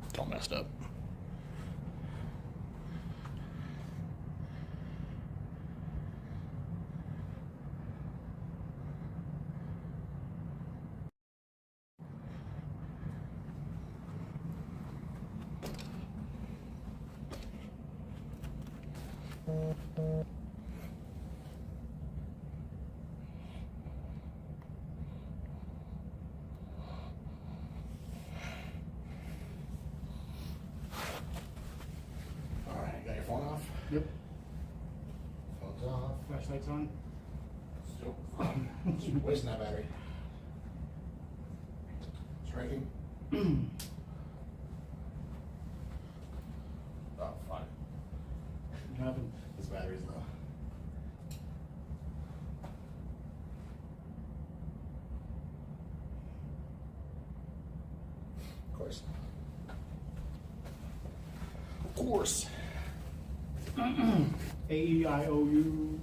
It's all messed up. All right, got your phone off? Yep. Phone's off. Flashlight's on. Still wasting that battery. Striking. Oh, fuck. What happened? This battery's low. Of course. Of course. A-E-I-O-U.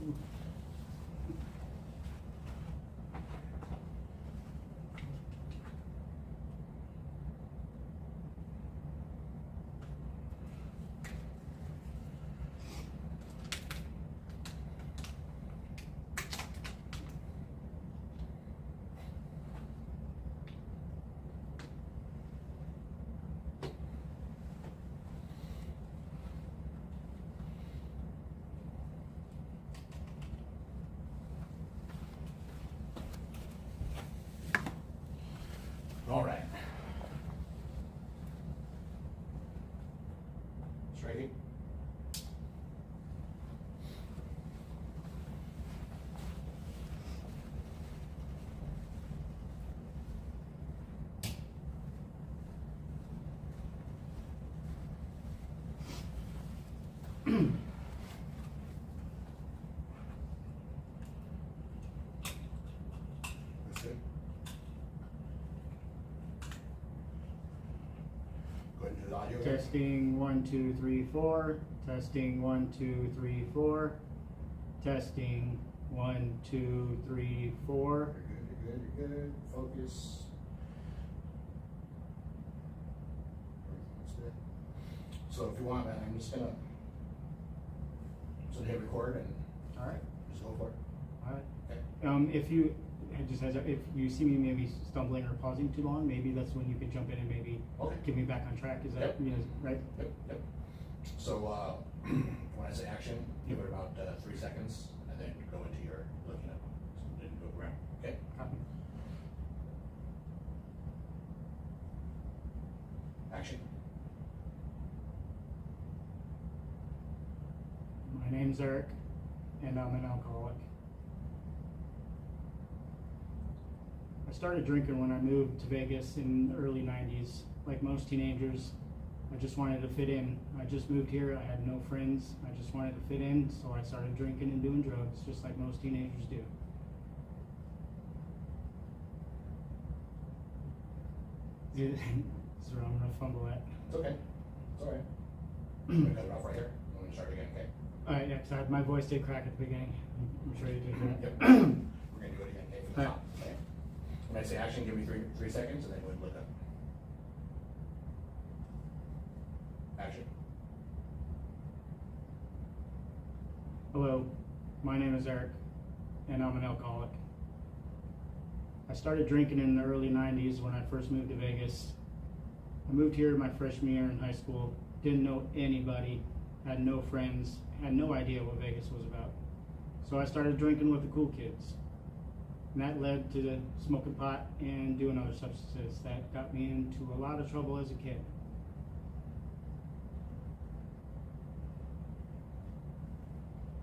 All right. Striking. That's good. Go ahead and do the audio. Testing 1, 2, 3, 4. Testing 1, 2, 3, 4. Testing 1, 2, 3, 4. You're good, you're good. Focus. That's good. So if you want, man, I'm just gonna hit record and All right. just go for it. All right. Okay. If you if you see me maybe stumbling or pausing too long, maybe that's when you can jump in and maybe Okay. get me back on track. Is that Yep. right? Yep, yep. So when I say action, give it about 3 seconds and then go into your looking up. So then go around. Okay. Copy. Action. My name's Eric, and I'm an alcoholic. I started drinking when I moved to Vegas in the early 90s. Like most teenagers, I just wanted to fit in. I just moved here, I had no friends, I just wanted to fit in, so I started drinking and doing drugs, just like most teenagers do. This is where I'm gonna fumble at. It's okay. It's alright. I'm gonna cut it off right here. I'm gonna start again, okay? Alright, yeah, 'cause my voice did crack at the beginning. I'm sure you did that. Yep. We're gonna do it again, okay? From the Alright. top, okay? When I say action, give me three seconds and then go ahead and look up. Action. Hello, my name is Eric, and I'm an alcoholic. I started drinking in the early 90s when I first moved to Vegas. I moved here my freshman year in high school, didn't know anybody, had no friends, had no idea what Vegas was about. So I started drinking with the cool kids. And that led to smoking pot and doing other substances that got me into a lot of trouble as a kid.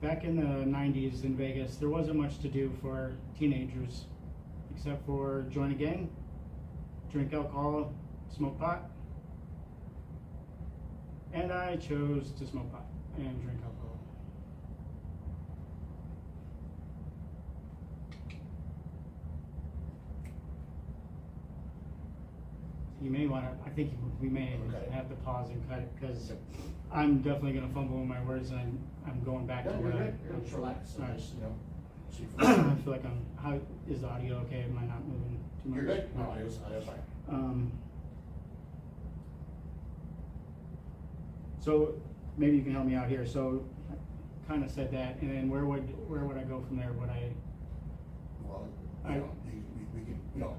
Back in the 90s in Vegas, there wasn't much to do for teenagers except for join a gang, drink alcohol, smoke pot. And I chose to smoke pot and drink alcohol. You may want to, I think we may have to pause and cut it because I'm definitely going to fumble in my words and I'm going back No, to you're what good. You're just relax. All right. Just, you know, see I feel like how is the audio okay? Am I not moving too much? You're good. No, audio's fine. So maybe you can help me out here. So I kind of said that, and then where would I go from there? Would I? Well, I- we can, you know,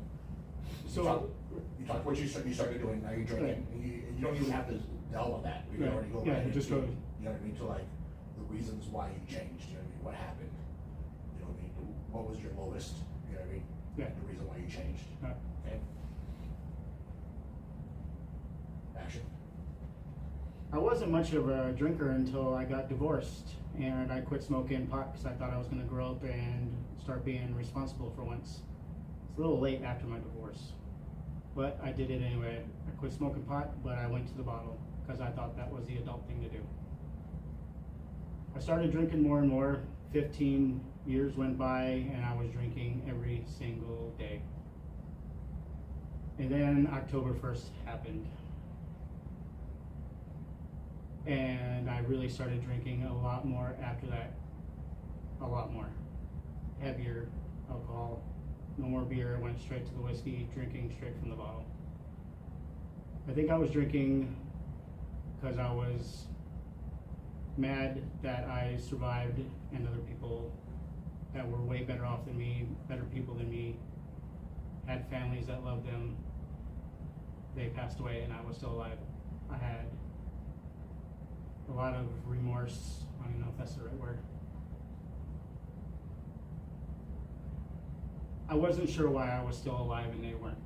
So you talk what you started doing, now you're drinking, Right. you don't even have to delve on that, we can Right. already go Yeah, right just into, go- you know what I mean, to like, the reasons why you changed, you know what I mean, what happened, you know what I mean, what was your lowest, you know what I mean? Yeah. The reason why you changed, uh, okay? Action. I wasn't much of a drinker until I got divorced, and I quit smoking pot because I thought I was going to grow up and start being responsible for once. It's a little late after my divorce, but I did it anyway. I quit smoking pot, but I went to the bottle because I thought that was the adult thing to do. I started drinking more and more. 15 years went by, and I was drinking every single day. And then October 1st happened. And I really started drinking a lot more after that. A lot more. Heavier alcohol. No more beer. Went straight to the whiskey, drinking straight from the bottle. I think I was drinking because I was mad that I survived and other people that were way better off than me, better people than me, had families that loved them. They passed away and I was still alive. I had a lot of remorse. I don't even know if that's the right word. I wasn't sure why I was still alive and they weren't.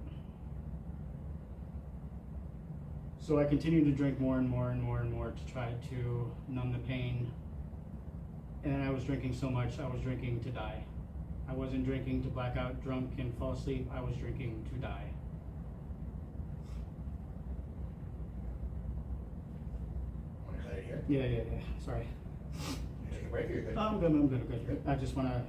So I continued to drink more and more and more and more to try to numb the pain. And I was drinking so much, I was drinking to die. I wasn't drinking to black out drunk and fall asleep. I was drinking to die. Want to cut it here? Yeah. Sorry. You take a break or you're good? I'm good. I just want to.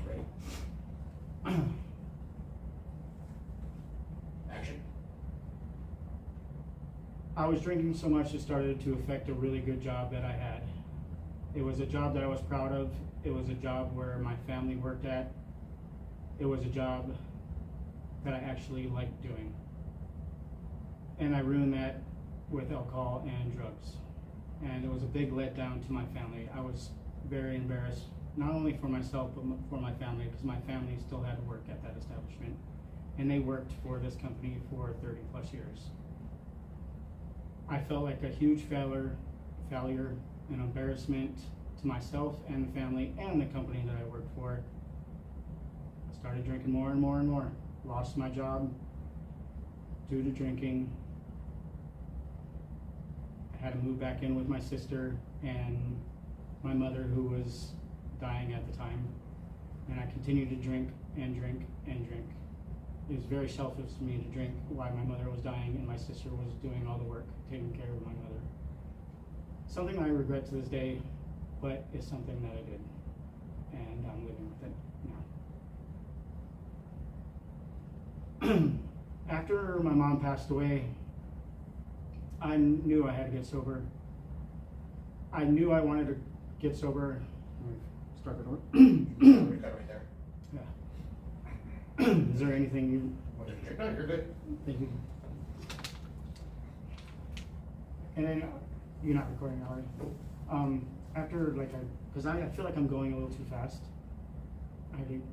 Ready? Action. I was drinking so much it started to affect a really good job that I had. It was a job that I was proud of. It was a job where my family worked at. It was a job that I actually liked doing. And I ruined that with alcohol and drugs. And it was a big letdown to my family. I was very embarrassed, not only for myself, but for my family, because my family still had to work at that establishment. And they worked for this company for 30 plus years. I felt like a huge failure, an embarrassment to myself and the family and the company that I worked for. I started drinking more and more and more. Lost my job due to drinking. I had to move back in with my sister and my mother, who was dying at the time. And I continued to drink and drink and drink. It was very selfish of me to drink while my mother was dying and my sister was doing all the work, taking care of my mother. Something I regret to this day, but it's something that I did, and I'm living with it now. After my mom passed away, I knew I had to get sober. I knew I wanted to get sober. Start the door. Cut right there. Yeah. Is there anything you? Want to drink? No, you're good. Thank you. And then you're not recording already. After because I feel like I'm going a little too fast. I think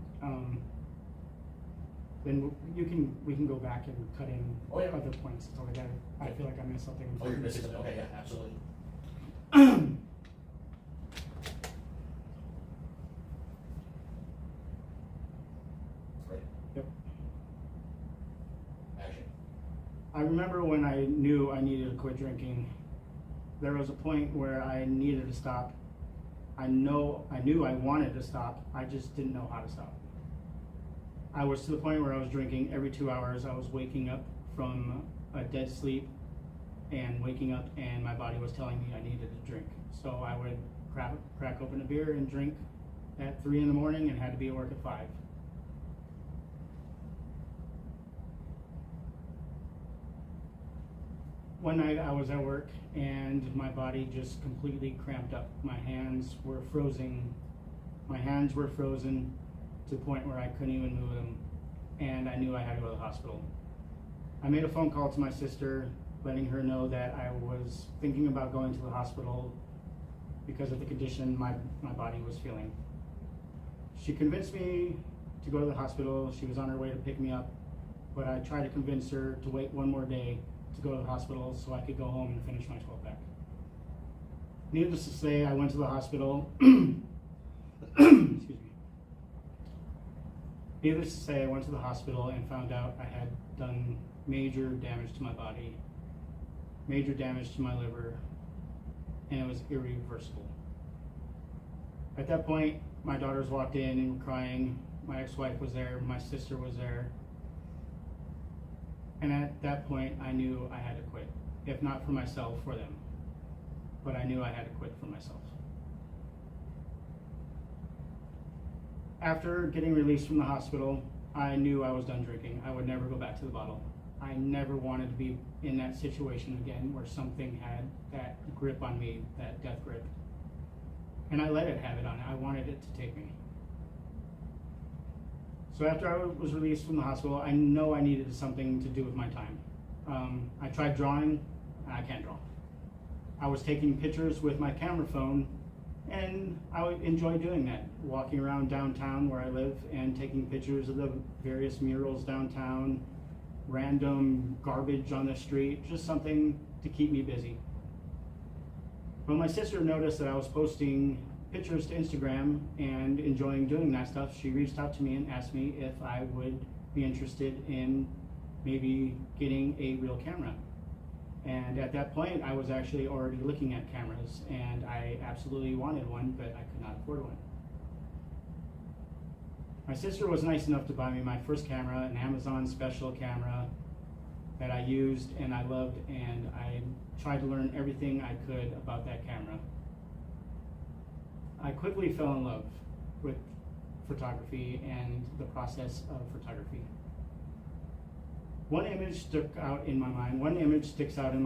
then we can go back and cut in other points. It's like I feel like I missed something. Oh, you're missing something. Okay, yeah, absolutely. Right. Yep. Action. I remember when I knew I needed to quit drinking. There was a point where I needed to stop. I knew I wanted to stop. I just didn't know how to stop. I was to the point where I was drinking every 2 hours. I was waking up from a dead sleep and waking up, and my body was telling me I needed to drink. So I would crack open a beer and drink at 3 in the morning and had to be at work at 5. one night I was at work and my body just completely cramped up. My hands were frozen. My hands were frozen to the point where I couldn't even move them, and I knew I had to go to the hospital. I made a phone call to my sister, letting her know that I was thinking about going to the hospital because of the condition my body was feeling. She convinced me to go to the hospital. She was on her way to pick me up, but I tried to convince her to wait one more day to go to the hospital so I could go home and finish my 12-pack. Needless to say, I went to the hospital. Excuse me. Needless to say, I went to the hospital and found out I had done major damage to my body, major damage to my liver, and it was irreversible. At that point, my daughters walked in and were crying. My ex-wife was there, my sister was there. And at that point, I knew I had to quit. If not for myself, for them. But I knew I had to quit for myself. After getting released from the hospital, I knew I was done drinking. I would never go back to the bottle. I never wanted to be in that situation again where something had that grip on me, that death grip. And I let it have it on it. I wanted it to take me. So after I was released from the hospital, I know I needed something to do with my time. I tried drawing. I can't draw. I was taking pictures with my camera phone, and I would enjoy doing that, walking around downtown where I live and taking pictures of the various murals downtown, random garbage on the street, just something to keep me busy. When my sister noticed that I was posting pictures to Instagram and enjoying doing that stuff, she reached out to me and asked me if I would be interested in maybe getting a real camera. And at that point, I was actually already looking at cameras, and I absolutely wanted one, but I could not afford one. My sister was nice enough to buy me my first camera, an Amazon special camera that I used and I loved, and I tried to learn everything I could about that camera. I quickly fell in love with photography and the process of photography. One image sticks out in my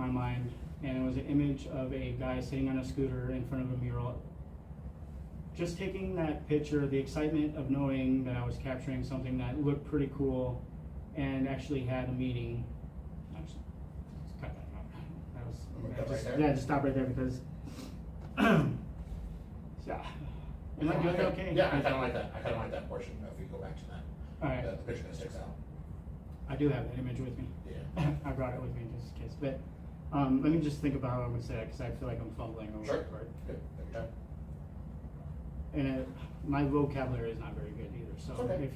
mind, and it was an image of a guy sitting on a scooter in front of a mural. Just taking that picture, the excitement of knowing that I was capturing something that looked pretty cool and actually had a meaning. Just cut that out. Just stop right there because yeah. Am I doing okay? Yeah, I kind of like that. I kind of like that portion. If we go back to that, all right. The picture that sticks out. I do have that image with me. Yeah. I brought it with me just in case. But let me just think about how I'm going to say it because I feel like I'm fumbling over Sure. it. Right? Good. Take your time. And my vocabulary is not very good either. So okay.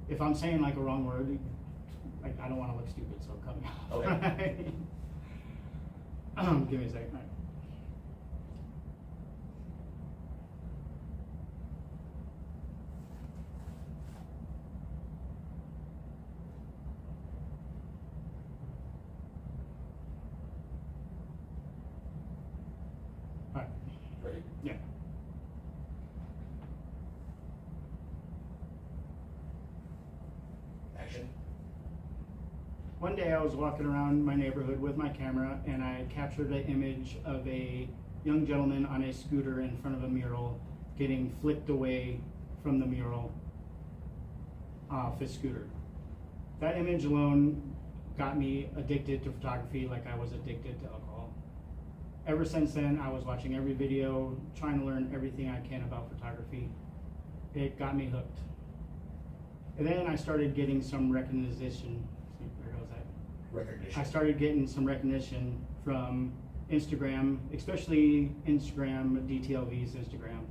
if I'm saying like a wrong word, like I don't want to look stupid, so cut me off. Okay. Give me a second. All right. Ready? Yeah. Action. One day I was walking around my neighborhood with my camera and I captured an image of a young gentleman on a scooter in front of a mural getting flicked away from the mural off his scooter. That image alone got me addicted to photography like I was addicted to alcohol. Ever since then, I was watching every video, trying to learn everything I can about photography. It got me hooked. And then I started getting some recognition. Where goes that? Recognition. I started getting some recognition from Instagram, especially Instagram, DTLV's Instagram.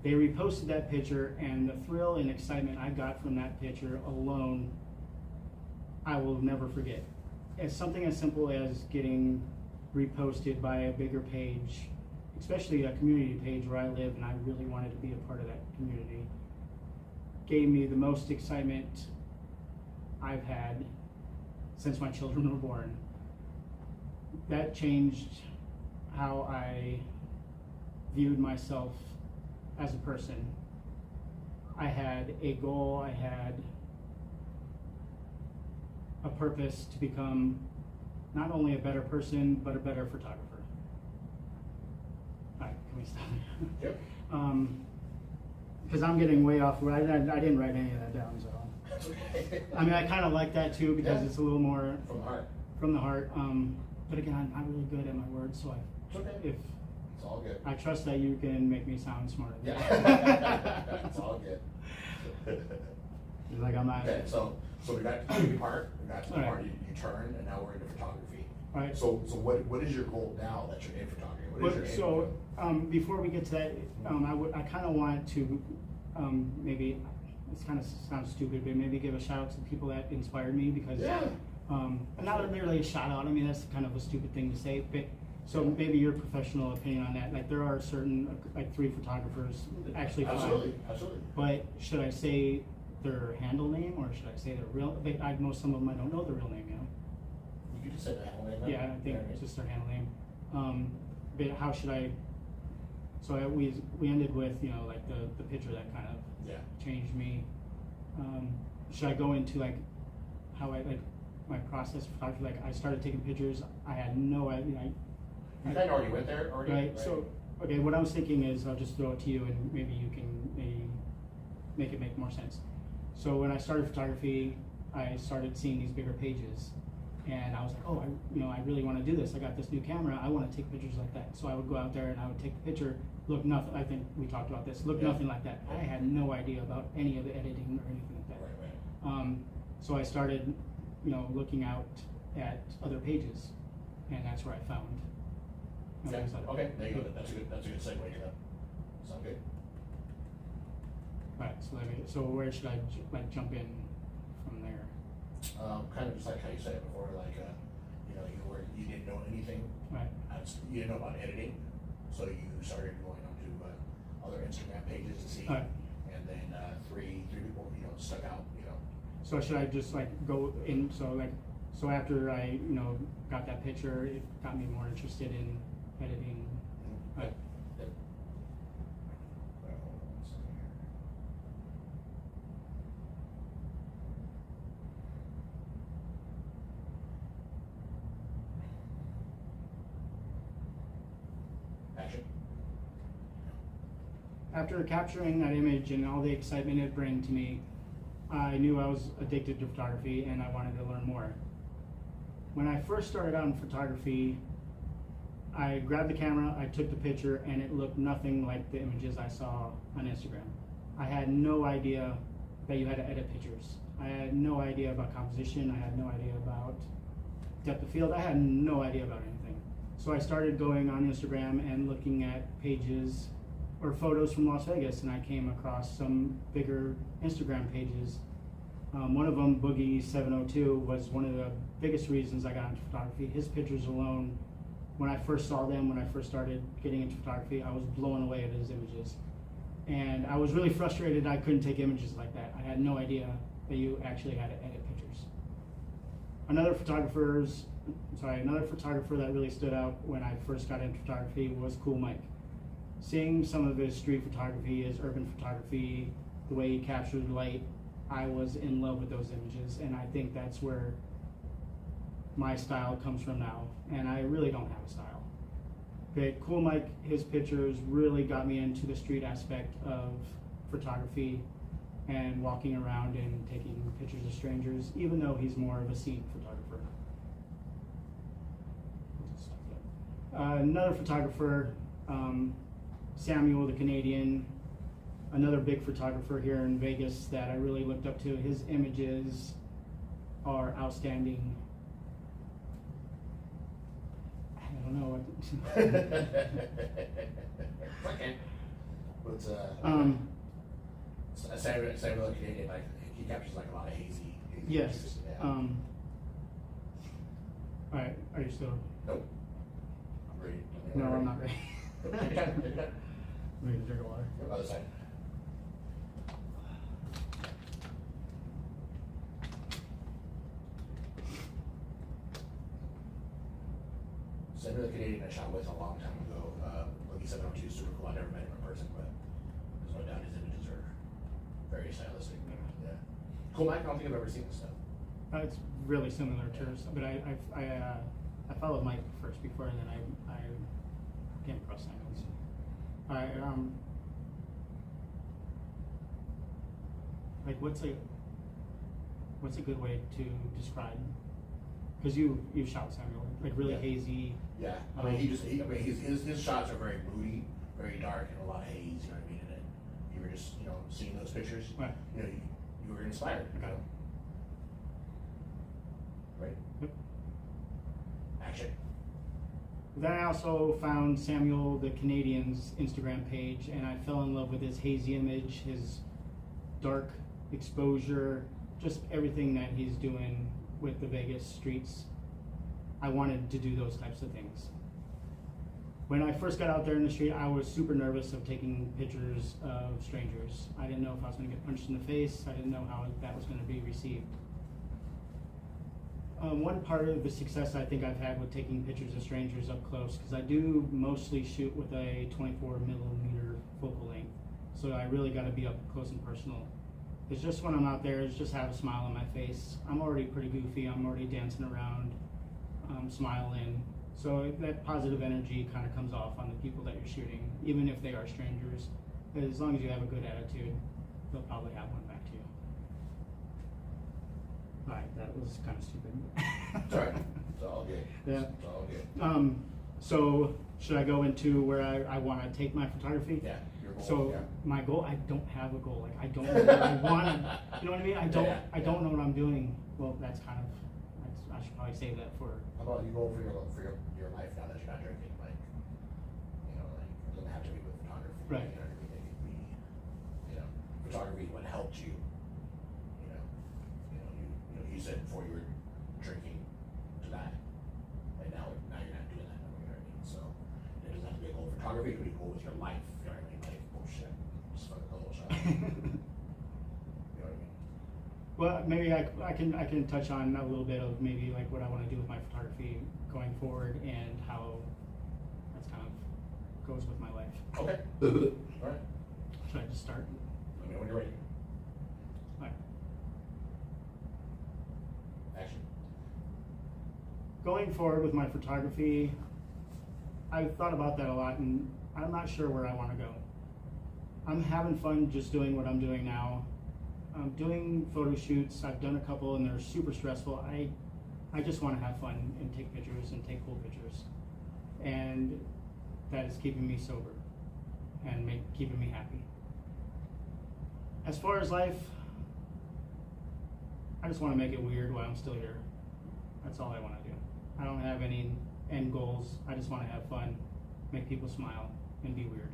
They reposted that picture, and the thrill and excitement I got from that picture alone, I will never forget. It's something as simple as getting reposted by a bigger page, especially a community page where I live, and I really wanted to be a part of that community, gave me the most excitement I've had since my children were born. That changed how I viewed myself as a person. I had a goal, I had a purpose to become not only a better person, but a better photographer. All right, can we stop? Yep. Because I'm getting way off. I didn't write any of that down, so. That's okay. I mean, I kind of like that too because Yeah. it's a little more From the heart. from the heart. But again, I'm not really good at my words, so It's okay. It's all good. I trust that you can make me sound smarter. Yeah. It's all good. It's like I'm not. Okay, so we got to the part, we got to the All right. part you turned, and now we're into photography. All right. So what is your goal now that you're in photography? What is your aim? So before we get to that, I kind of want to maybe this kind of sounds stupid, but maybe give a shout out to the people that inspired me because Yeah. not really a shout out. I mean that's kind of a stupid thing to say, but so maybe your professional opinion on that. Like there are certain like 3 photographers, actually 5. Absolutely. But should I say their handle name or should I say their real? I know some of them I don't know their real name. You know. You could just say that whole name. Yeah, I think it's just their handle name. But how should I? So we ended with like the picture that kind of changed me. Should I go into like how I like my process of photography? Like I started taking pictures. I had no idea. You kind of already went there already. Right. So okay, what I was thinking is I'll just throw it to you and maybe you can make it make more sense. So when I started photography, I started seeing these bigger pages. And I was like, oh, I really want to do this. I got this new camera. I want to take pictures like that. So I would go out there and I would take the picture. Look nothing. I think we talked about this. Look nothing like that. I had no idea about any of the editing or anything like that. Right. So I started, looking out at other pages, and that's where I found. Yeah. Okay. There you go. That's a good segue to that. Sound good? Right. So where should I jump in from there? Kind of just like how you said it before, like you didn't know anything. Right. You didn't know about editing, so you started going onto other Instagram pages to see, Right. and then three people stuck out. So should I just go in? So after I got that picture, it got me more interested in editing. Right. Yep. Well, hold on one second here. Action. After capturing that image and all the excitement it bring to me, I knew I was addicted to photography and I wanted to learn more. When I first started out in photography, I grabbed the camera, I took the picture, and it looked nothing like the images I saw on Instagram. I had no idea that you had to edit pictures. I had no idea about composition. I had no idea about depth of field. I had no idea about anything. So I started going on Instagram and looking at pages or photos from Las Vegas, and I came across some bigger Instagram pages. One of them, Boogie702, was one of the biggest reasons I got into photography. His pictures alone, when I first saw them, when I first started getting into photography, I was blown away at his images. And I was really frustrated I couldn't take images like that. I had no idea that you actually had to edit pictures. Another photographer that really stood out when I first got into photography was Cool Mike. Seeing some of his street photography, his urban photography, the way he captured light, I was in love with those images, and I think that's where my style comes from now, and I really don't have a style. Okay, Cool Mike, his pictures really got me into the street aspect of photography and walking around and taking pictures of strangers, even though he's more of a scene photographer. Another photographer, Samuel the Canadian, another big photographer here in Vegas that I really looked up to. His images are outstanding. I don't know what. Okay. But Samuel the Canadian, like he captures like a lot of hazy Yes. pictures. Yeah. All right. Are you still? Nope. I'm ready. No, I'm not ready. Take your time. Take your time. I'm gonna drink water. Go other side. Samuel the Canadian I shot with a long time ago. Boogie702 is super cool. I never met him in person, but there's no doubt his images are very stylistic. Yeah. Cool Mike, I don't think I've ever seen this stuff. It's really similar to, but I followed Mike first before, and then I came across Samuel's. Like what's a good way to describe? Because you shot Samuel, like really hazy. Yeah, I mean his shots are very moody, very dark, and a lot of haze. You know what I mean? And you were just seeing those pictures. Right. You were inspired. Okay. Right. Yep. Action. Then I also found Samuel the Canadian's Instagram page, and I fell in love with his hazy image, his dark exposure, just everything that he's doing with the Vegas streets. I wanted to do those types of things. When I first got out there in the street, I was super nervous of taking pictures of strangers. I didn't know if I was going to get punched in the face. I didn't know how that was going to be received. One part of the success I think I've had with taking pictures of strangers up close, because I do mostly shoot with a 24mm focal length, so I really got to be up close and personal. It's just when I'm out there, it's just have a smile on my face. I'm already pretty goofy. I'm already dancing around, smiling. So that positive energy kind of comes off on the people that you're shooting, even if they are strangers. As long as you have a good attitude, they'll probably have one back to you. All right, that was kind of stupid. Sorry, it's all good. Yeah. It's all good. So should I go into where I want to take my photography? Yeah. Your goal, So yeah. my goal, I don't have a goal. Like I don't know what I want to. You know what I mean? I don't know what I'm doing. Well, that's kind of. I should probably save that for. How about you go for your life now that you're not drinking? Like, it doesn't have to be with photography. Right. You know what I mean? It could be, photography is what helped you. You said before you were drinking to that, and now you're not doing that. You know what I mean? So it doesn't have to be a goal. Photography could be cool with your life. You know what I mean? Like, oh shit, just fucking go shot. You know what I mean? Well, maybe I can touch on a little bit of maybe like what I want to do with my photography going forward and how that's kind of goes with my life. Okay. All right. Should I just start? Let me know when you're ready. All right. Action. Going forward with my photography, I've thought about that a lot, and I'm not sure where I want to go. I'm having fun just doing what I'm doing now. I'm doing photo shoots. I've done a couple, and they're super stressful. I just want to have fun and take pictures and take cool pictures, and that is keeping me sober and keeping me happy. As far as life, I just want to make it weird while I'm still here. That's all I want to do. I don't have any end goals. I just want to have fun, make people smile, and be weird.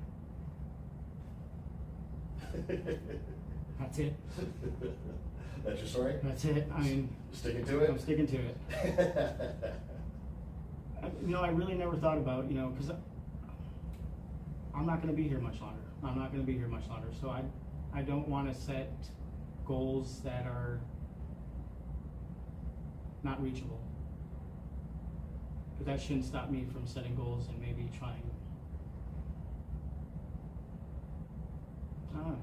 That's it. That's your story? That's it. I mean, Sticking to it? I'm sticking to it. I really never thought about, because I'm not going to be here much longer. So I don't want to set goals that are not reachable. But that shouldn't stop me from setting goals and maybe trying. I don't know.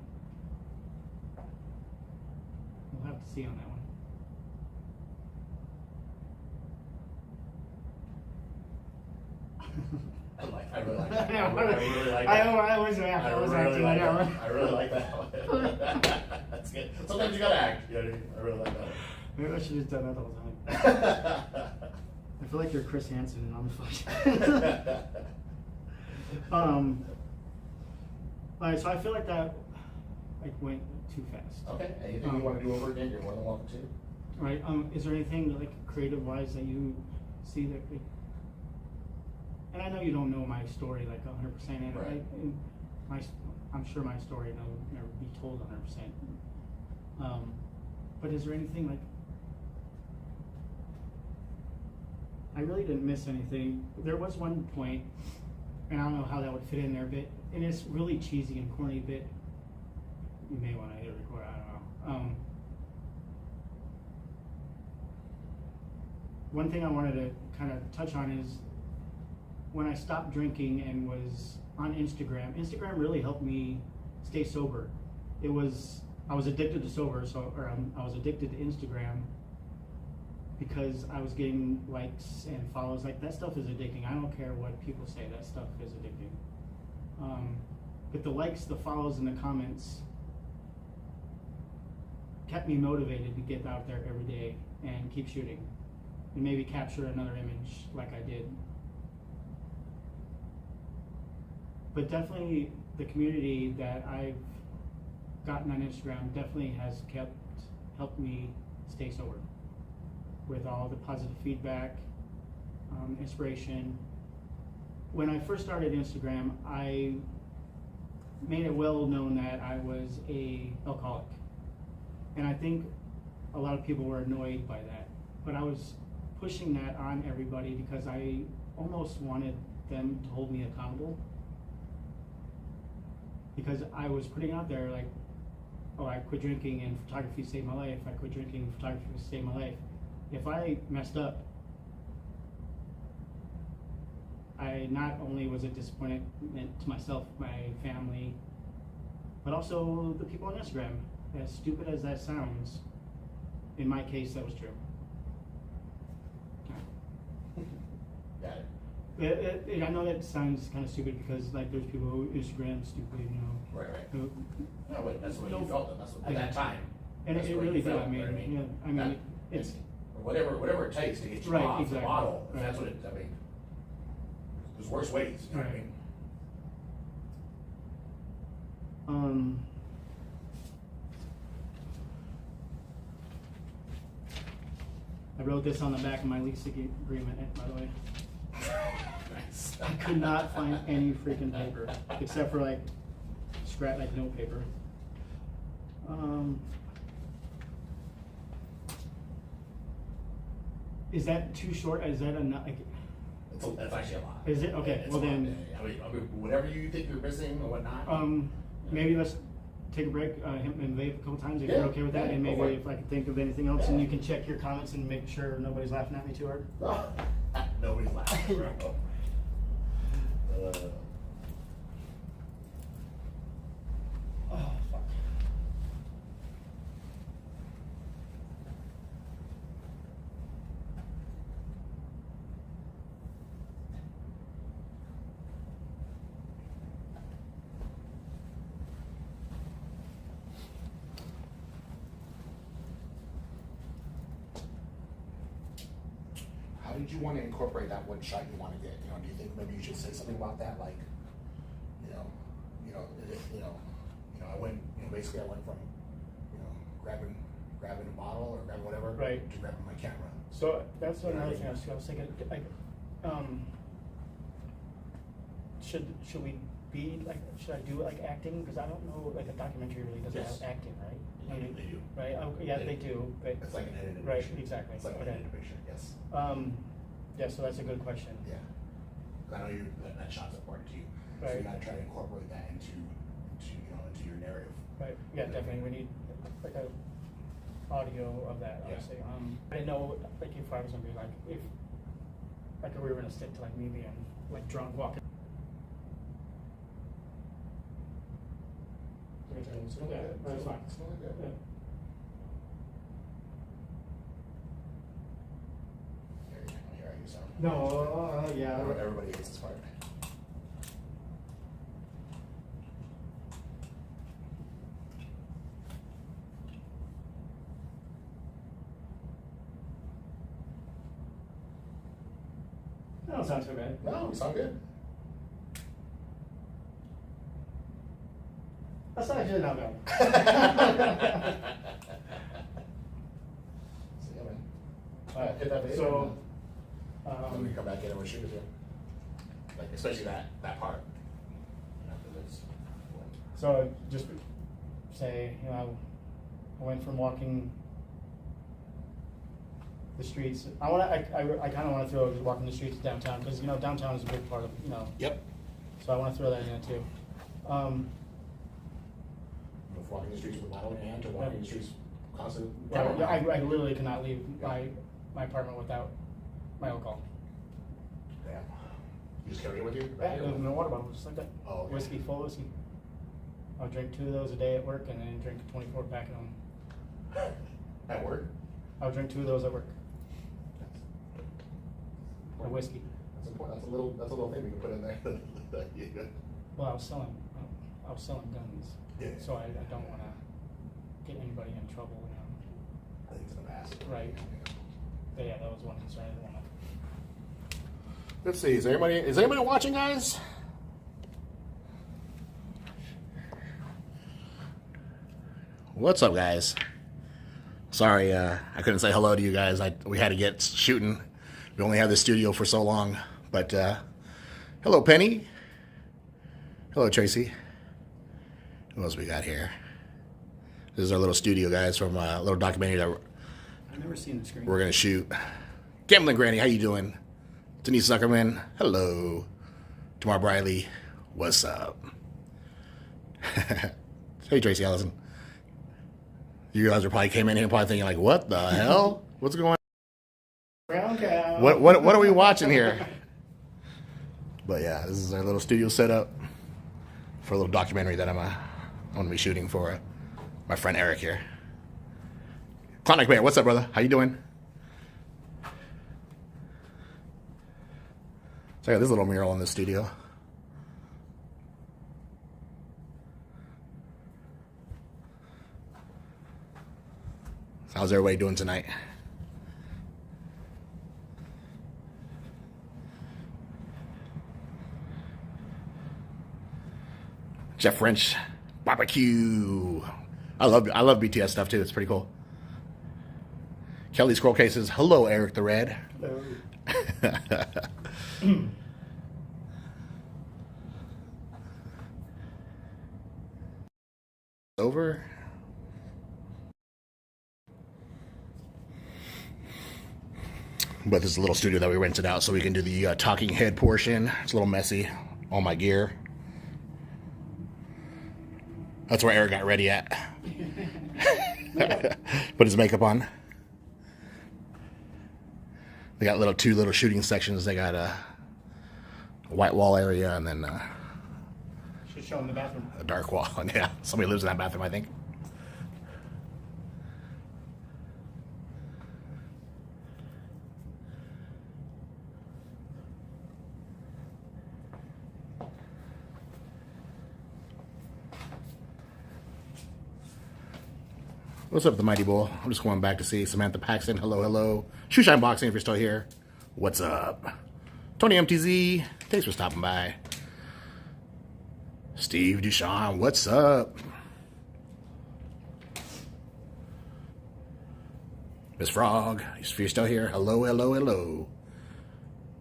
We'll have to see on that one. I really like that. I really like that. I always act. I was acting like that one. I really like that one. That's good. Sometimes you gotta act. You know what I mean? I really like that one. Maybe I should have done that all the time. I feel like you're Chris Hansen and I'm the Alright, so I feel like that went too fast. Okay. Anything you want to do over again, you're more than welcome to. Right. Is there anything creative wise that you see that could? And I know you don't know my story 100%, and right. I'm sure my story will never be told 100%. But is there anything I really didn't miss anything. There was one point, and I don't know how that would fit in there, but and it's really cheesy and corny, but you may want to hit record. I don't know. One thing I wanted to kind of touch on is when I stopped drinking and was on Instagram. Instagram really helped me stay sober. I was addicted to I was addicted to Instagram because I was getting likes and follows. Like, that stuff is addicting. I don't care what people say, that stuff is addicting. But the likes, the follows, and the comments kept me motivated to get out there every day and keep shooting and maybe capture another image like I did. But definitely the community that I've gotten on Instagram definitely has helped me stay sober with all the positive feedback, inspiration. When I first started Instagram, I made it well known that I was an alcoholic. And I think a lot of people were annoyed by that. But I was pushing that on everybody because I almost wanted them to hold me accountable. Because I was putting out there like, oh, I quit drinking and photography saved my life. I quit drinking and photography saved my life. If I messed up, I not only was a disappointment to myself, my family, but also the people on Instagram. As stupid as that sounds, in my case, that was true. Got it. I know that sounds kind of stupid because like there's people who Instagram stupid, you know. Right. Who, No, but that's what you felt. That's what, at that time. And that's it what really you did. felt, I mean, you know what I mean? yeah. I mean, That- it's whatever it takes to get you Right, off exactly. the bottle. If Right. that's what it. I mean, there's worse ways. You know what I Right. mean? I wrote this on the back of my lease agreement, by the way. Nice. I could not find any freaking paper except for like scrap, like no paper. Is that too short? Is that enough? Like, That's actually a lot. Is it? Okay, It's well a lot. then- I mean, whatever you think you're missing or whatnot. maybe let's take a break, and vape a couple times if you're Yeah, okay with that, yeah, and go maybe for it. if I can think of anything else, and you can check your comments and make sure nobody's laughing at me too hard. Nobody's laughing, bro. Oh, fuck. How did you want to incorporate that one shot you want to get? You know, do you think maybe you should say something about that, like, I went, basically I went from, grabbing a bottle or grabbing whatever, Right. to grabbing my camera. So that's another thing I was thinking. Like, should we be like? Should I do it like acting? Because I don't know. Like a documentary really doesn't Yes. have acting, right? They do. Right. Yeah, they do. But It's like an edited right. picture. Exactly. It's like an Okay. edited picture. Yes. Yeah. So that's a good question. Yeah. 'Cause I know that shot's important to you. So Right. you gotta try to incorporate that into your narrative. Right. Yeah. Definitely. We need like a audio of that. Yeah. Obviously. I know. Like if I was gonna be like if like we were gonna stick to like me being like drunk walking. Okay, That's fine. It's really good. Yeah. Here I use No. Yeah. Everybody hates this part. That don't sound too bad. No, you sound good. That's actually not bad. So, yeah, man. Alright, hit that video. So, Then we come back in and we'll shoot it here. Like, especially that part. After this. so just say, I went from walking the streets. I kind of want to throw walking the streets of downtown because downtown is a big part of Yep. So I want to throw that in there too. From walking the streets with a bottle in your hand to walking the streets constantly. I literally cannot leave my apartment without my alcohol. Damn. You just carry it with you? In a water bottle, just like that. Oh, okay. Whiskey, full whiskey. I'll drink 2 of those a day at work and then drink a 24 pack at home. At work? I'll drink 2 of those at work. The whiskey. That's important. That's a little thing we can put in there. Yeah. Well, I was selling guns, Yeah. so I don't want to get anybody in trouble. You know. I think it's in the past. Right. But yeah, that was one concern I didn't want to. Let's see. Is anybody watching, guys? What's up, guys? Sorry, I couldn't say hello to you guys. We had to get shooting. We only had the studio for so long. But hello, Penny. Hello, Tracy. Who else we got here? This is our little studio, guys, from a little documentary that I've never seen the screen. we're gonna shoot. Gambling Granny, how you doing? Denise Zuckerman, hello. Tamar Briley, what's up? Hey, Tracy Allison. You guys are probably came in here probably thinking like, what the hell? What's going on? Brown cow. What are we watching here? But yeah, this is our little studio setup for a little documentary that I'm going to be shooting for my friend Eric here. Klondike Bear, what's up, brother? How you doing? So I got this little mural in the studio. So how's everybody doing tonight? Jeff French, barbecue. I love BTS stuff too. It's pretty cool. Kelly Scroll Cases. Hello, Eric the Red. Hello. Over. But this is a little studio that we rented out so we can do the talking head portion. It's a little messy. All my gear. That's where Eric got ready at. Put his makeup on. They got two little shooting sections. They got a white wall area and then Should show him the bathroom. a dark wall. And yeah, somebody lives in that bathroom, I think. What's up, the Mighty Bull? I'm just going back to see Samantha Paxton. Hello, hello. Shoeshine Boxing, if you're still here. What's up? Tony MTZ, thanks for stopping by. Steve Duchamp, what's up? Miss Frog, if you're still here. Hello, hello, hello.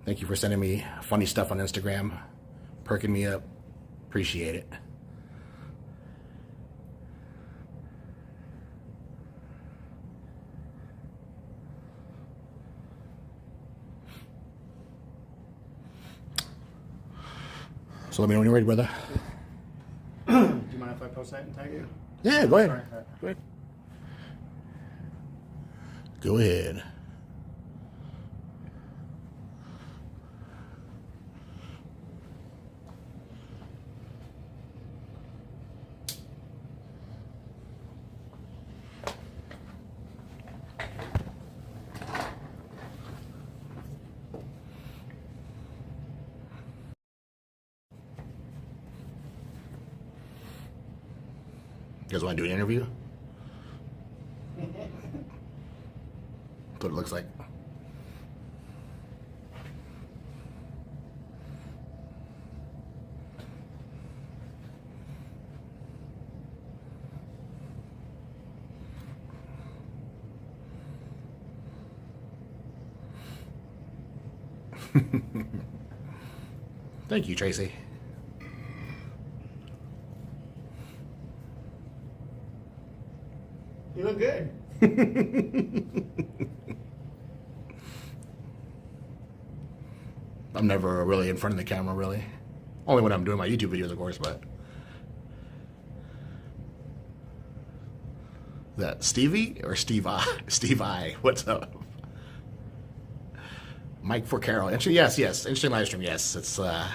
Thank you for sending me funny stuff on Instagram. Perking me up. Appreciate it. So let me know when you're ready, brother. Do you mind if I post that and tag you? Yeah, go ahead. Sorry. Go ahead. Go ahead. You guys want to do an interview? That's what it looks like. Thank you, Tracy. You look good. I'm never really in front of the camera, really. Only when I'm doing my YouTube videos, of course, but... That Stevie or Steve I? Steve I. What's up? Mike for Carol. Yes. Interesting live stream. Yes. It's, I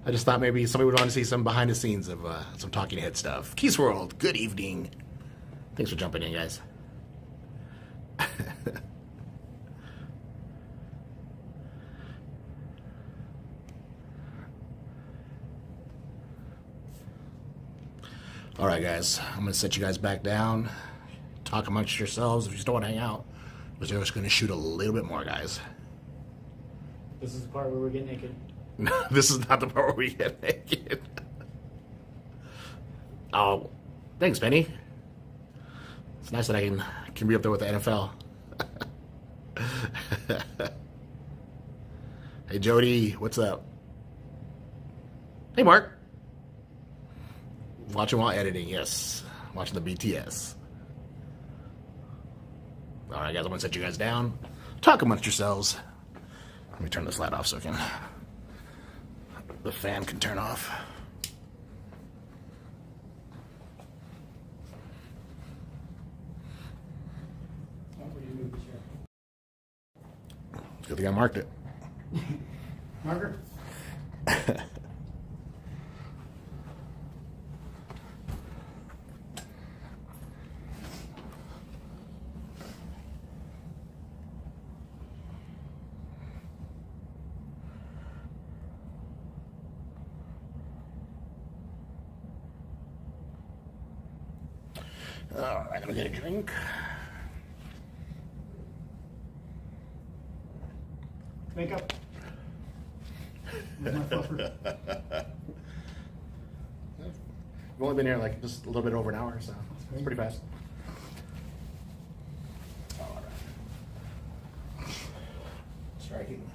just thought maybe somebody would want to see some behind the scenes of some Talking Head stuff. Keys World, good evening. Thanks for jumping in, guys. All right, guys. I'm going to set you guys back down. Talk amongst yourselves if you still want to hang out. But we're just going to shoot a little bit more, guys. This is the part where we get naked. This is not the part where we get naked. Oh, thanks, Benny. It's nice that I can be up there with the NFL. Hey, Jody, what's up? Hey, Mark. Watching while editing, yes. Watching the BTS. All right, guys, I'm going to set you guys down. Talk amongst yourselves. Let me turn this light off so the fan can turn off. Good thing I marked it. Marker? All right, I'm gonna get a drink. Makeup. Where's my fluffer? We've only been here like just a little bit over an hour, so it's pretty fast. All right. Striking.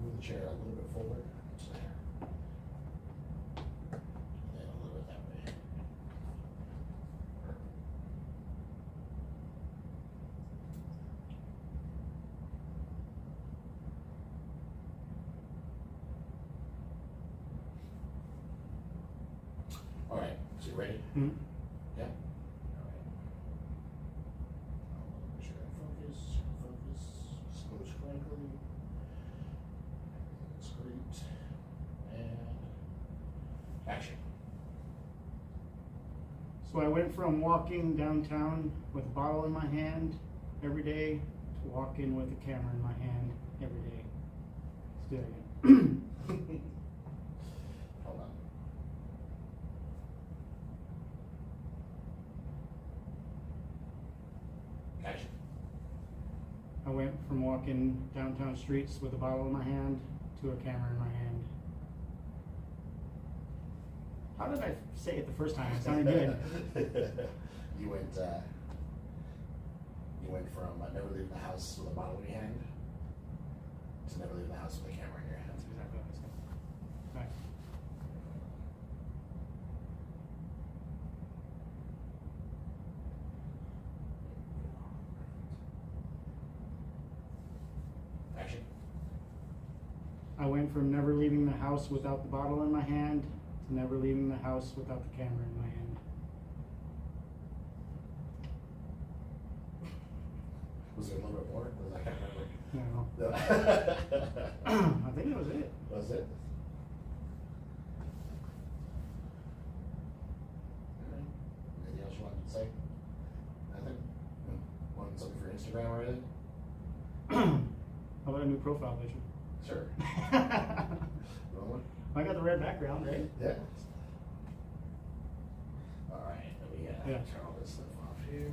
Move the chair a little bit forward. So there. And a little bit that way. All right, so you ready? Mm-hmm. Yeah? All right. Make sure I focus, slow sprinkly. That's great. And action. So I went from walking downtown with a bottle in my hand every day to walking with a camera in my hand every day. Let's do it again. Hold on. Action. I went from walking downtown streets with a bottle in my hand to a camera in my hand. How did I say it the first time? It sounded good. You went from never leaving the house with a bottle in your hand to never leaving the house with a camera in your hand. That's exactly what I said. Right. Action. I went from never leaving the house without the bottle in my hand to never leaving the house without the camera in my hand. Was there a little bit more? I can't remember. No. No. I think that was it. Was it? Alright. Anything else you wanted to say? Nothing? Want something for Instagram or anything? How about a new profile picture? Sure. Rolling? I got the red background, right? Yeah. Alright, let me Yeah. turn all this stuff off here.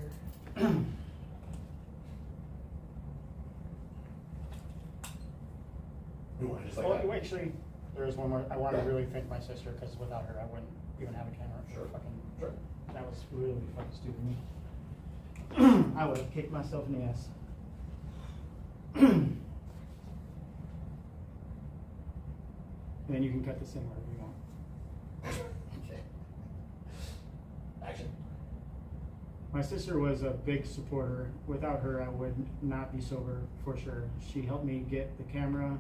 You want just like Well, that? actually, there is one more. I want to Yeah. really thank my sister because without her, I wouldn't even have a camera. Sure. Sure. That was really fucking stupid of me. I would have kicked myself in the ass. And then you can cut this in wherever you want. Okay. Action. My sister was a big supporter. Without her, I would not be sober for sure. She helped me get the camera.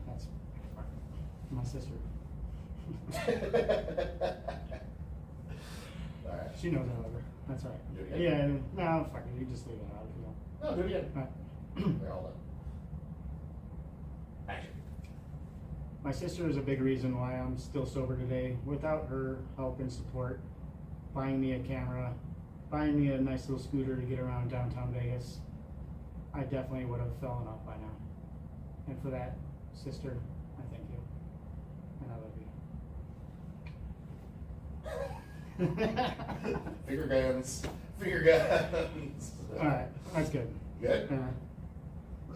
That's my sister. Alright. She knows I love her. That's right. Do it again? Yeah, no, fuck it. You just leave it out if you want. No, do it again. Alright. They're all done. Action. My sister is a big reason why I'm still sober today. Without her help and support, buying me a camera, buying me a nice little scooter to get around downtown Vegas, I definitely would have fallen off by now. And for that, sister, I thank you. And I love you. Finger guns. Finger guns. Alright, that's good. Good? Uh,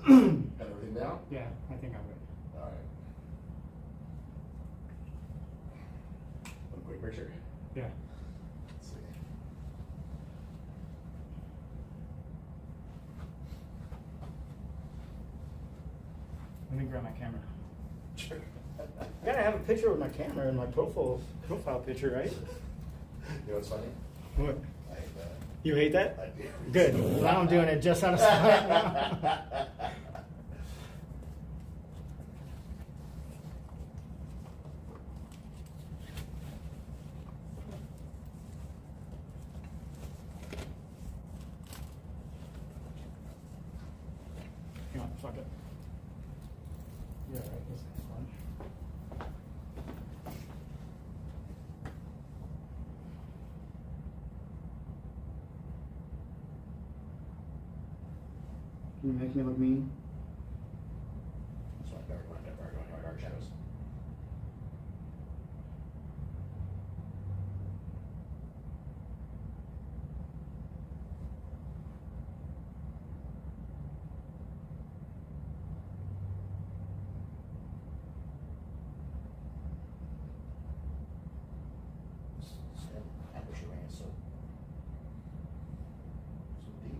Got everything down? yeah, I think I'm good. Alright. One quick picture. Yeah. Let's see. Let me grab my camera. Gotta have a picture with my camera in my profile picture, right? You know what's funny? What? I hate that. You hate that? I do. Good. Now I'm doing it just out of spite now. You know, fuck it. Yeah, right. This is fun. Can you make me look mean? So I've never going dark shadows. Aperture range so deep.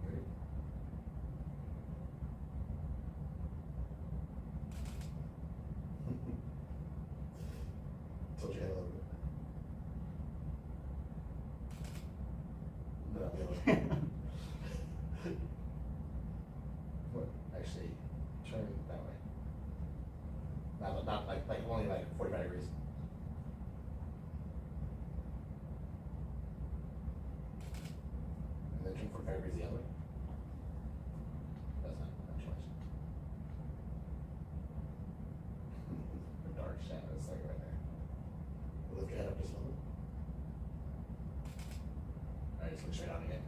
Ready? Told you I had a little bit. No, the other way. What? Actually, turn that way. Not like only like 45 degrees. And then turn 45 degrees the other way. That's not choice. The dark shadow is like right there. Lift your head up just a little bit. Alright, just look straight on again.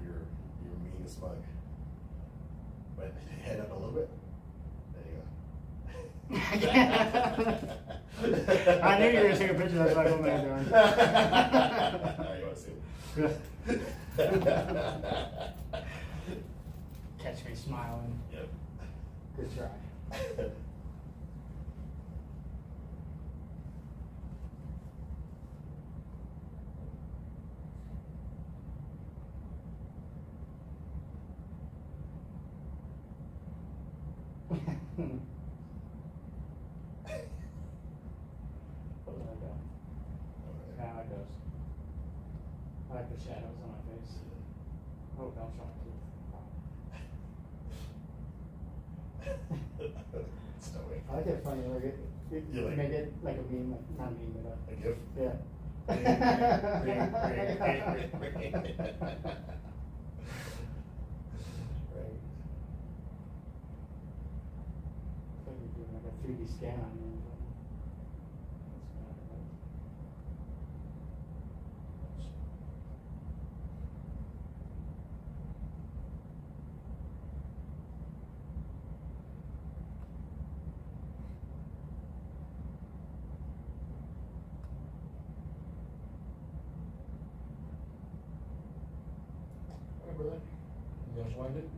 You're mean as fuck. But head up a little bit. There you go. I knew you were gonna take a picture. That's why I put my head down. You want to see it? Catch me smiling. Yep. Good try. Yeah, I like those. I like the shadows on my face. Oh, don't show my teeth. It's no way. I like it funny, like You like make it like a meme, like not meme, but A gift? yeah. Ring. Right. It's like you're doing like a 3D scan on you. Remember that? You guys wind it?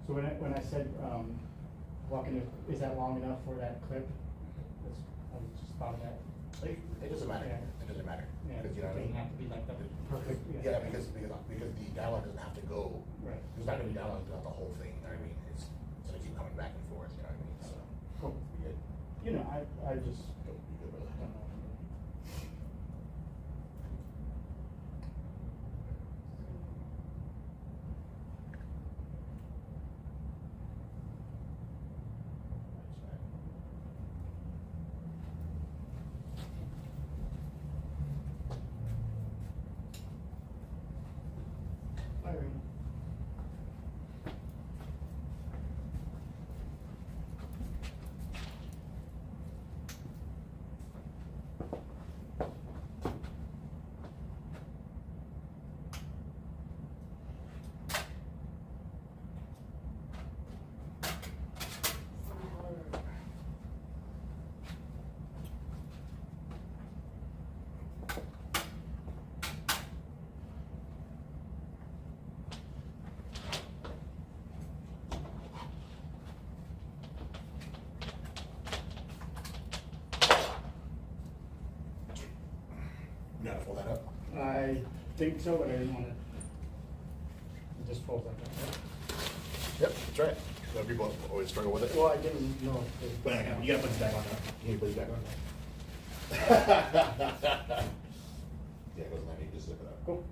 So when I said walking, is that long enough for that clip? I just thought of that. It doesn't matter. Yeah. It doesn't matter. Yeah, Because it you know what I doesn't mean? have to be like the perfect. Yeah, because the dialogue doesn't have to go. Right. There's not gonna be dialogue throughout the whole thing. You know what I mean? It's gonna keep coming back and forth. You know what I mean? So Cool. be good. You know, I just Be good, brother. don't know. Firing. You gotta fold that up. I think so, but I didn't want to. It just folds like that. Right? Yep, that's right. So people always struggle with it. Well, I didn't know. But you gotta put it back on there. You need to put it back on there. Yeah, it goes in there. You just zip it up. Cool.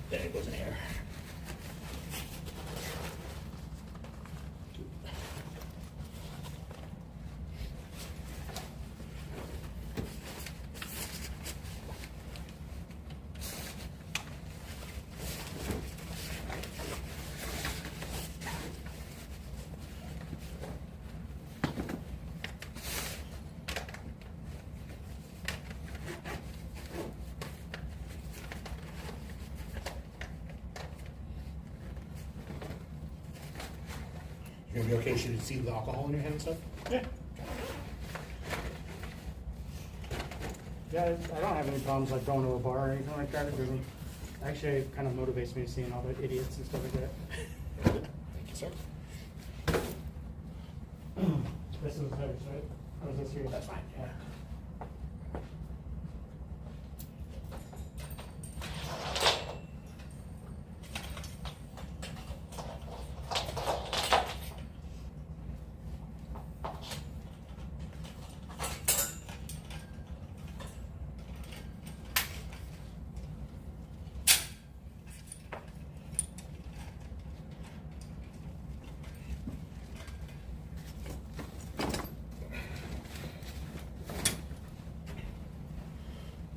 Then it goes in here. You're gonna be okay? Should you see the alcohol in your hand and stuff? Yeah. Yeah, I don't have any problems like going to a bar or anything like that. It doesn't. Actually, it kind of motivates me seeing all the idiots and stuff like that. Thank you, sir. This is theirs, right? Or is this yours? That's fine. Yeah.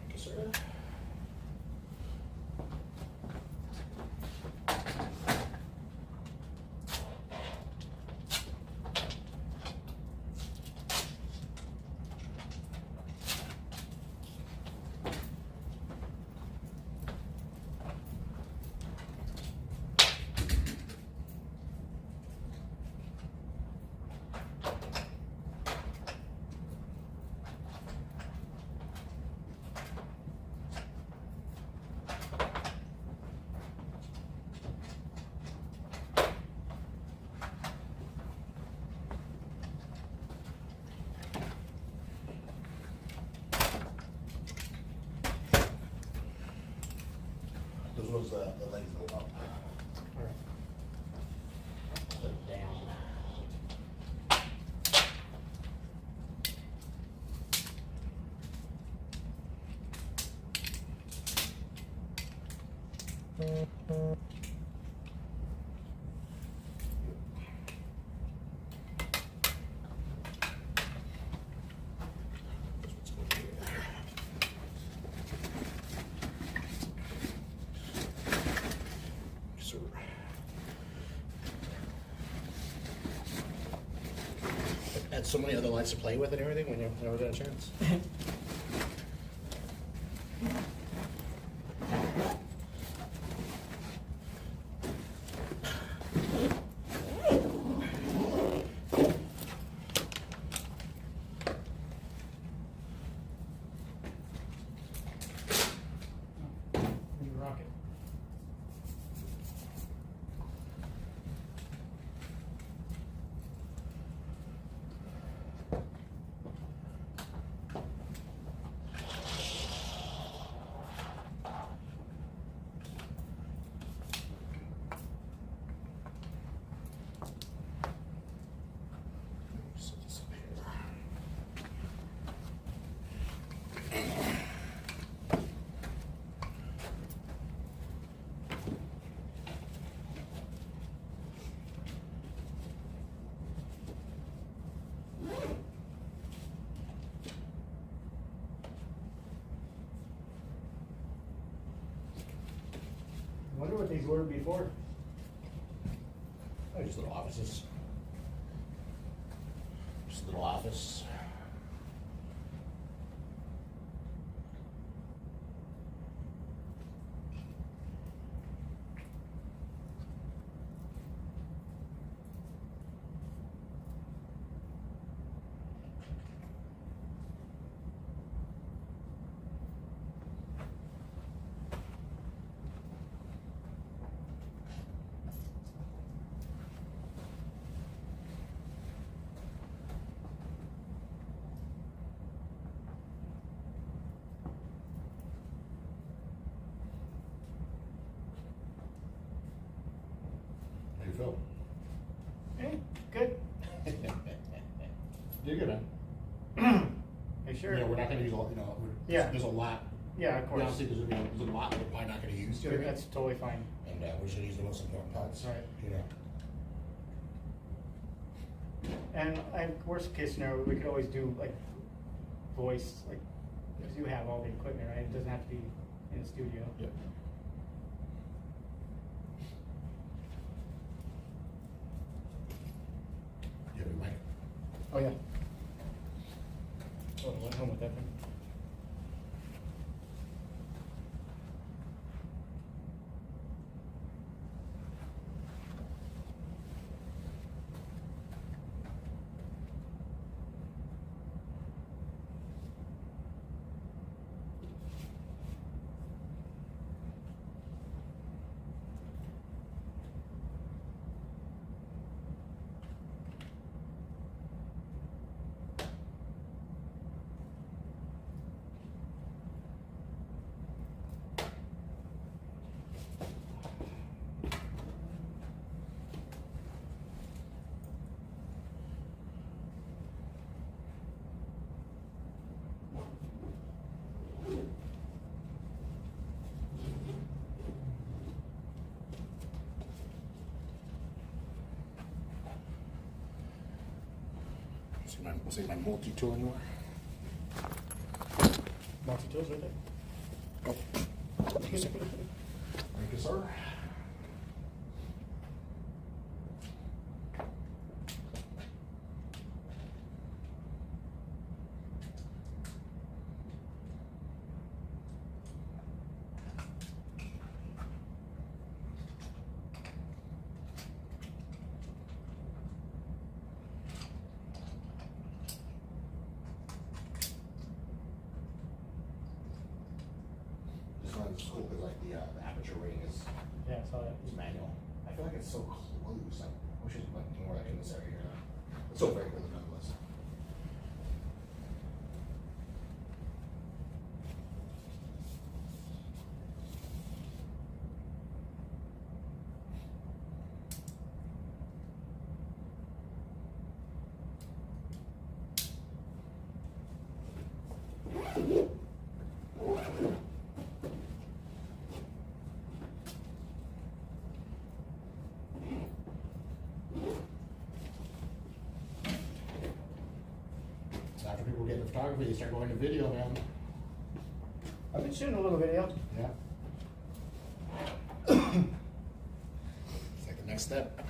Thank you, sir. Those ones, the legs go up. All right. Put it down. had so many other lights to play with and everything when you never got a chance. You rock it. Set this up here. I wonder what these were before. Oh, just little offices. Just a little office. How do you feel? Good. You're good, man. Are you sure? You know, we're not gonna use a lot, you know, Yeah. there's a lot. Yeah, of course. Honestly, there's a lot that we're probably not gonna use. Sure, that's totally fine. And we're just gonna use the most important parts. Right. You know. And worst case scenario, we could always do like voice, like, because you have all the equipment, right? It doesn't have to be in the studio. Yep. You have a mic? Oh, yeah. Oh, I went home with that thing. See my multi-tool anywhere? Multi-tools right there. Oh. Thank you, sir. This one's cool because like the aperture rating is Yeah, I saw that. manual. I feel like it's so close. I wish it was like more like in this area here. It's so very cool nonetheless. So after people get into photography, they start going to video, man. I've been shooting a little video. Yeah. It's like the next step.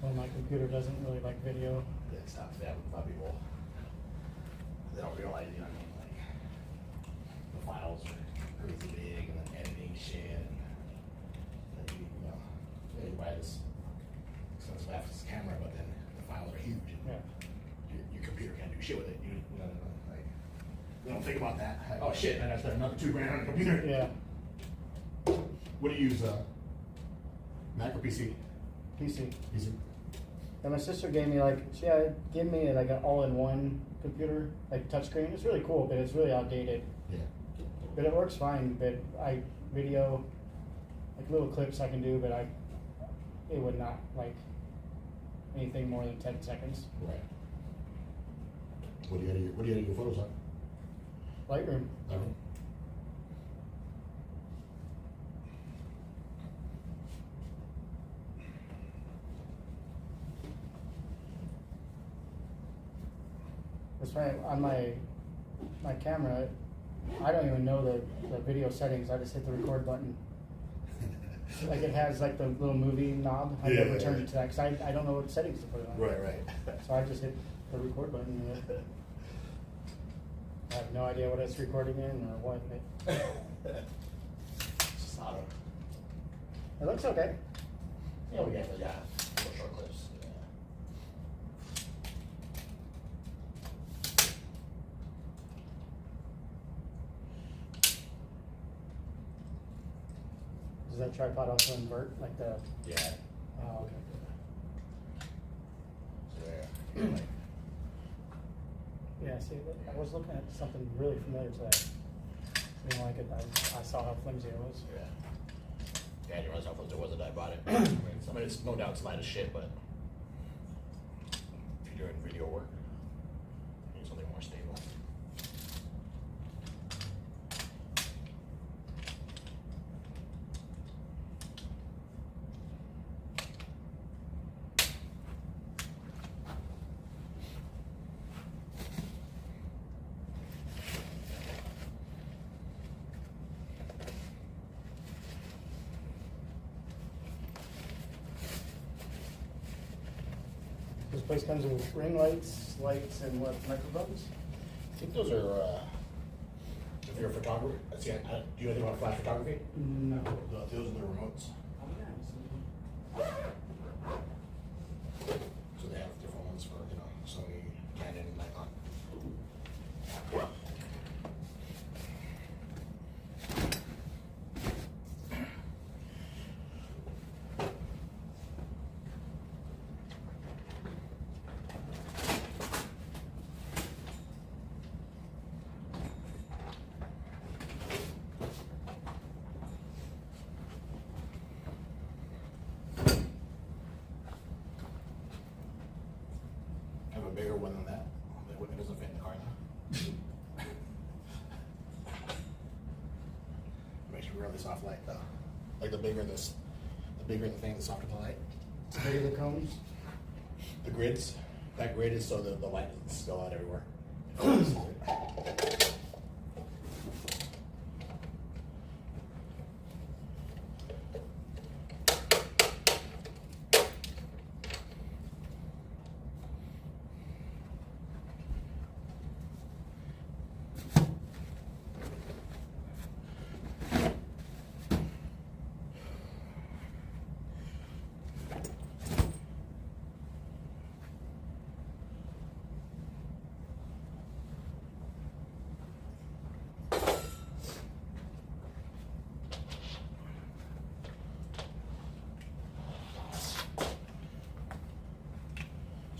One mic computer doesn't really like video. Yeah, it's tough. Yeah, a lot of people, they don't realize, you know what I mean? Like, the files are crazy big, and then editing shit, and then you buy this expensive ass camera, but then the files are huge, and Yeah. your computer can't do shit with it. You know, like, you don't think about that. Like, oh shit, I got to spend another $2,000 on a computer. Yeah. What do you use, Mac or PC? PC. PC. And my sister gave me gave me like an all-in-one computer, like touchscreen. It's really cool, but it's really outdated. Yeah. But it works fine. But video, like little clips I can do, but it would not like anything more than 10 seconds. Right. What do you edit your photos on? Lightroom. Lightroom. That's why on my camera, I don't even know the video settings. I just hit the record button. Like it has like the little movie knob. I never turned it to that because I don't know what settings to put it on. Right. So I just hit the record button. And I have no idea what it's recording in or what. Just auto. It looks okay. Yeah, we got little short clips. Yeah. Does that tripod also invert like the? Yeah. Oh, okay. So yeah. Like, Yeah. See, I was looking at something really familiar today. Didn't like it. I saw how flimsy it was. yeah. Yeah, I didn't realize how close it was that I bought it. I mean, it's no doubt it's light as shit, but if you're doing video work, you need something more stable. This place comes with ring lights, and what, microphones? I think those are, if you're a photographer, do you know anything about flash photography? No. Those are the remotes. So they have different ones for, Sony, Canon, and Nikon. I have a bigger one than that. It doesn't fit in the car now. Makes me really soft light though. Like the bigger the thing, the softer the light. The bigger the cones? The grids. That grid is so the light doesn't spill out everywhere.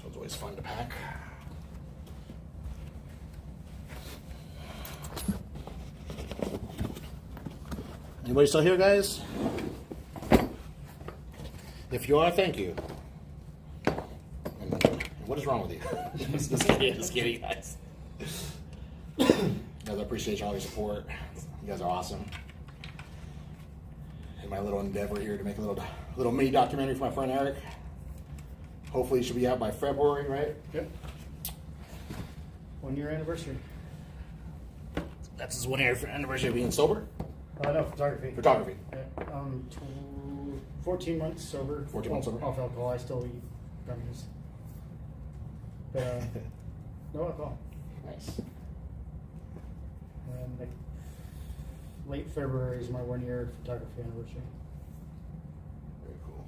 So it's always fun to pack. Anybody still here, guys? If you are, thank you. And what is wrong with you? Just kidding, guys. Guys, I appreciate all your support. You guys are awesome. In my little endeavor here to make a little mini documentary for my friend Eric. Hopefully it should be out by February, right? Yep. 1 year anniversary. That's his 1 year anniversary of being sober? No, photography. Photography. Yeah. 14 months sober. 14 months sober. Off alcohol. I still eat gummies. No alcohol. Nice. And like late February is my 1-year photography anniversary. Very cool.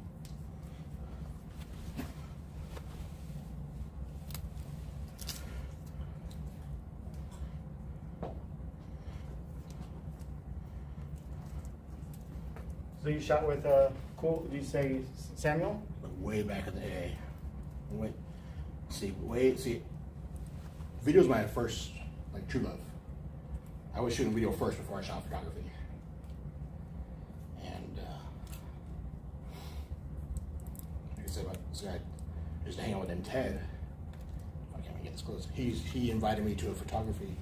So you shot with cool? Did you say Samuel? Way back in the day. Video was my first like true love. I was shooting video first before I shot photography. And like I said about this guy, I used to hang out with him, Ted. I can't even get this close. He invited me to a photography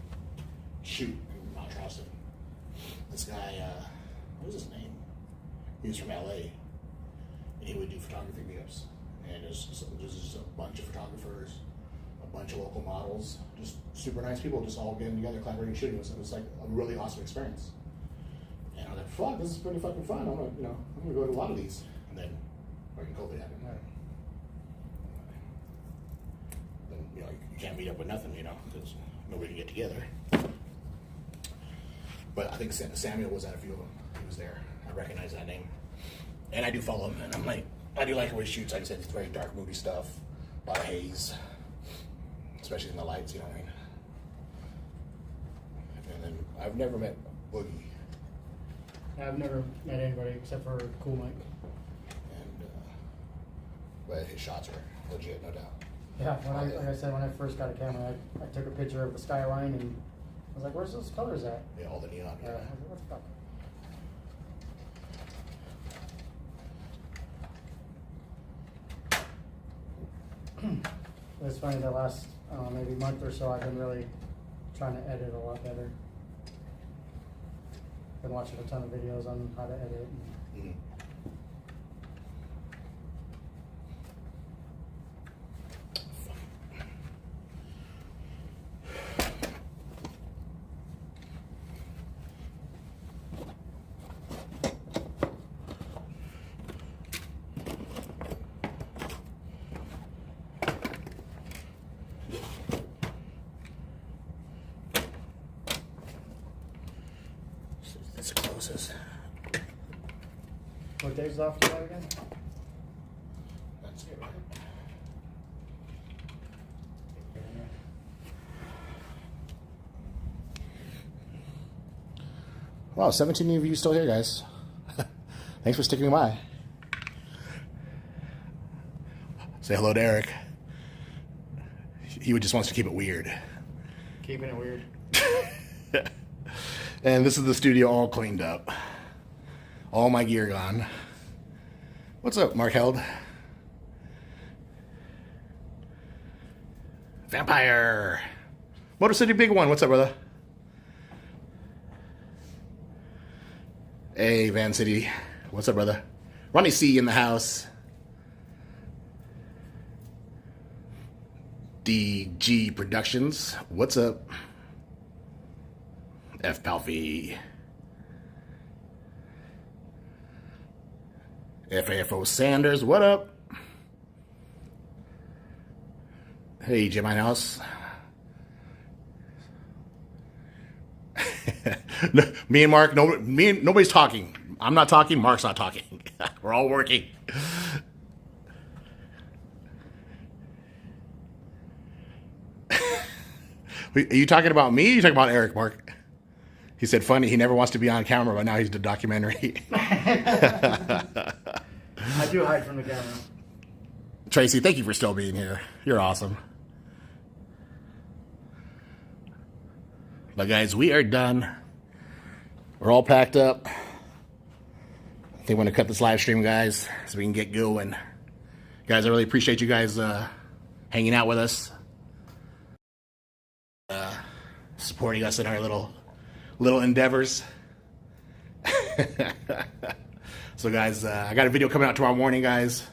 shoot in Mount Charleston. This guy, what was his name? He was from LA, and he would do photography meetups. And there's just a bunch of photographers, a bunch of local models, just super nice people, just all getting together, collaborating, shooting. It was like a really awesome experience. And I was like, fuck, this is pretty fucking fun. I'm gonna go to a lot of these. And then fucking COVID happened. Then you can't meet up with nothing, because nobody can get together. But I think Samuel was at a few of them. He was there. I recognize that name. And I do follow him, and I'm like, I do like the way he shoots. Like I said, it's very dark, moody stuff, a lot of haze, especially in the lights, you know what I mean? And then I've never met Boogie. I've never met anybody except for Cool Mike. And but his shots are legit, no doubt. Yeah, like I said, when I first got a camera, I took a picture of the skyline, and I was like, "Where's those colors at?" Yeah, all the neon. I was like, "What the fuck?" It's funny, the last maybe month or so, I've been really trying to edit a lot better. Been watching a ton of videos on how to edit. Mm-hmm. That's the closest. What days off do you have again? That's it. Wow, 17 of you still here, guys. Thanks for sticking by. Say hello to Eric. He just wants to keep it weird. Keeping it weird. And this is the studio all cleaned up. All my gear gone. What's up, Mark Held? Vampire. Motor City Big One. What's up, brother? Hey, Van City. What's up, brother? Ronnie C in the house. DG Productions. What's up? F. Palfy. FAFO Sanders. What up? Hey, Jim House. Me and Mark, nobody's talking. I'm not talking. Mark's not talking. We're all working. Are you talking about me? Or are you talking about Eric, Mark? He said, funny, he never wants to be on camera, but now he's the documentary. I do hide from the camera. Tracy, thank you for still being here. You're awesome. But guys, we are done. We're all packed up. I think we're going to cut this live stream, guys, so we can get going. Guys, I really appreciate you guys hanging out with us. Supporting us in our little endeavors. So guys, I got a video coming out tomorrow morning, guys.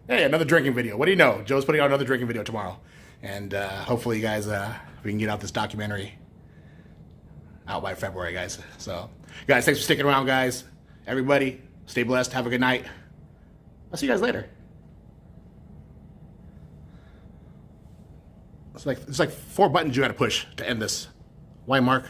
Hey, another drinking video. What do you know? Joe's putting out another drinking video tomorrow. And hopefully you guys, we can get out this documentary out by February, guys. So guys, thanks for sticking around, guys. Everybody, stay blessed. Have a good night. I'll see you guys later. It's like 4 buttons you got to push to end this. Why, Mark?